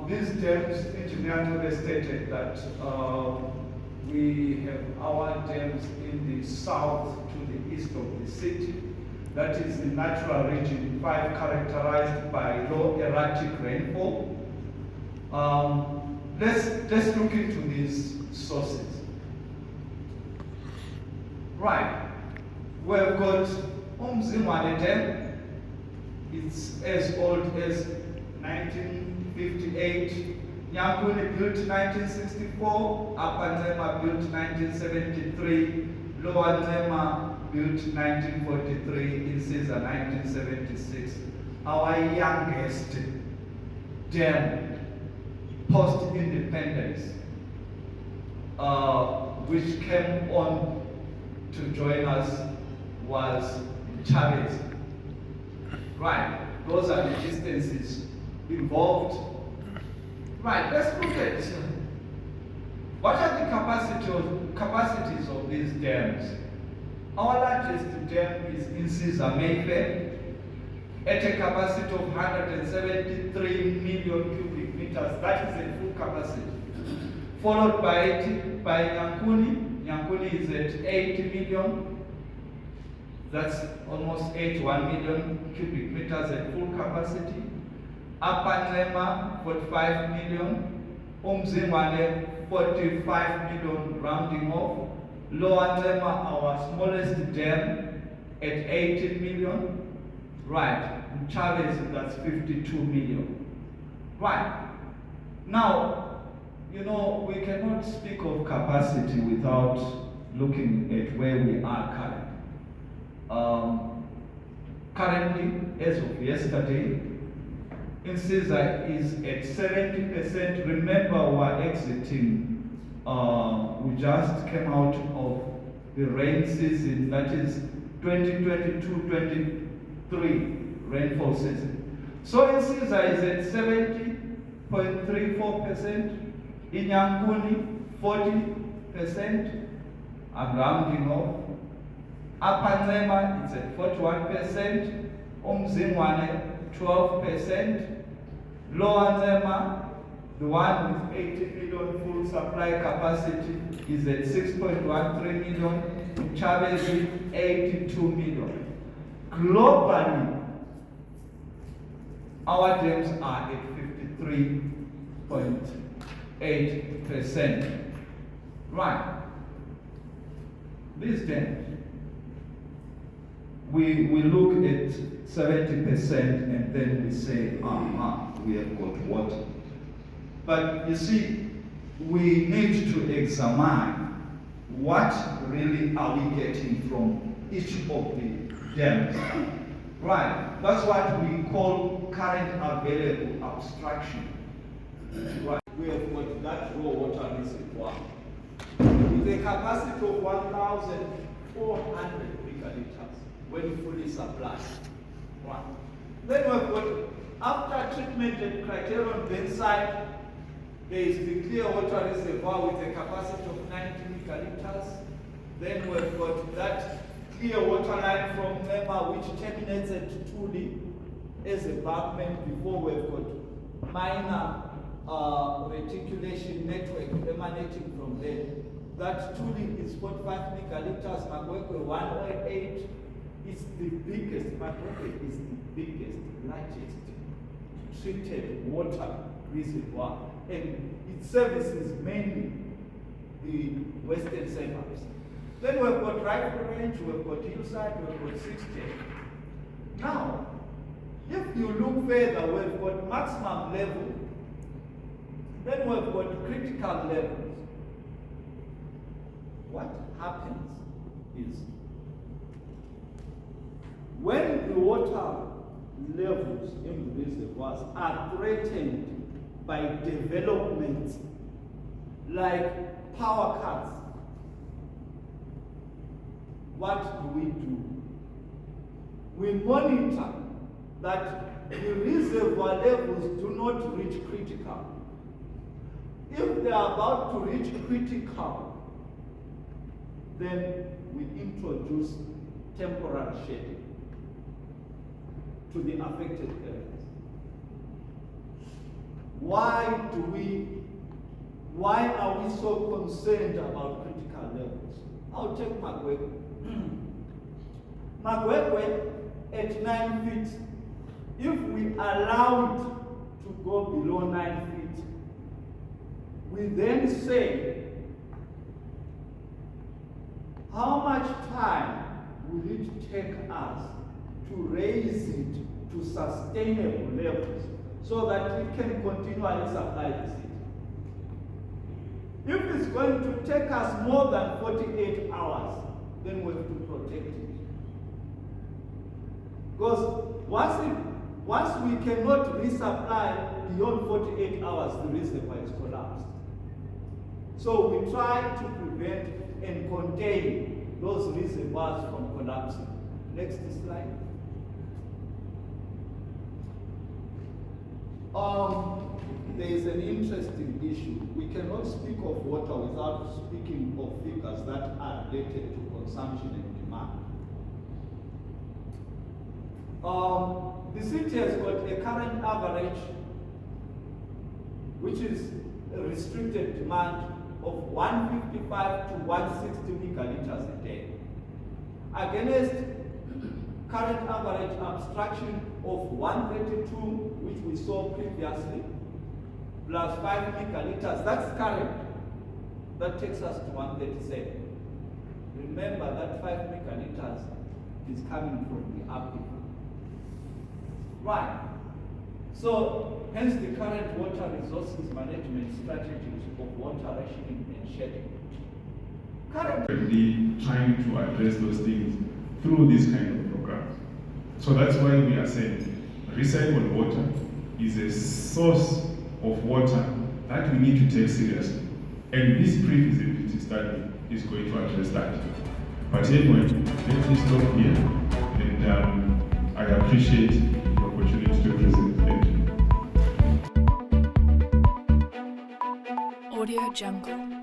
These dams, engineers stated that we have our dams in the south to the east of the city. That is the natural region 5, characterized by low erratic rainfall. Let's look into these sources. Right, we've got Umzimwane Dam. It's as old as 1958. Nyankuni built 1964. Upper Nema built 1973. Lower Nema built 1943. Insiza 1976. Our youngest dam post-independence, which came on to join us, was Chavez. Right, those are the distances involved. Right, let's look at what are the capacities of these dams. Our largest dam is Insiza Mayfair at a capacity of 173 million cubic meters. That is a full capacity. Followed by Nyankuni. Nyankuni is at 80 million. That's almost 81 million cubic meters at full capacity. Upper Nema, 45 million. Umzimwane, 45 million, rounding off. Lower Nema, our smallest dam, at 18 million. Right, Chavez, that's 52 million. Right. Now, you know, we cannot speak of capacity without looking at where we are currently. Currently, as of yesterday, Insiza is at 70%. Remember, we're exiting, we just came out of the rain season, that is 2022-23 rainfall season. So Insiza is at 70.34%, in Nyankuni 40%, I'm rounding off. Upper Nema is at 41%, Umzimwane 12%, Lower Nema, the one with 80 million full supply capacity, is at 6.13 million, Chavez 82 million. Globally, our dams are at 53.8%. Right. These dams, we look at 70% and then we say, we have got water. But you see, we need to examine what really are we getting from each of the dams. Right, that's what we call current available abstraction. Right, we have got that raw water reservoir with a capacity of 1,400 megaliters when fully supplied. Right. Then we've got, after treatment at Criterion Benside, there is the clear water reservoir with a capacity of 90 megaliters. Then we've got that clear water line from Nema, which terminates at Tuli as a embankment. Before we've got minor reticulation network emanating from there. That Tuli is 45 megaliters, Magwekwe 108. It's the biggest, Magwekwe is the biggest, largest treated water reservoir. And it services mainly the western suburbs. Then we've got Rifle Range, we've got Hillside, we've got 60. Now, if you look further, we've got maximum level, then we've got critical levels. What happens is, when the water levels in the reservoirs are threatened by developments like power cuts, what do? We monitor that the reservoir levels do not reach critical. If they are about to reach critical, then we introduce temporary shading to the affected areas. why are we so concerned about critical levels? I'll take Magwekwe. Magwekwe at 9 feet, if we allow it to go below 9 feet, we then say, how much time will it take us to raise it to sustainable levels so that it can continually supply the city? If it's going to take us more than 48 hours, then we have to protect it. Because once we cannot resupply beyond 48 hours, the reservoir is collapsed. So we try to prevent and contain those reservoirs from collapsing. Next slide. There is an interesting issue. We cannot speak of water without speaking of figures that are related to consumption and demand. The city has got a current average, which is a restricted demand of 155 to 160 megaliters a day, against current average abstraction of 132, which we saw previously, plus 5 megaliters. That's current. That takes us to 137. Remember that 5 megaliters is coming from the aquifer. Right. So, hence the current water resources management strategies of water rationing and shedding. Currently trying to address those things through this kind of programs. So that's why we are saying recycled water is a source of water that we need to take seriously. And this pre-feasibility study is going to address that. But anyway, let me stop here. And I appreciate the opportunity to present. Thank you. Audio Jungle.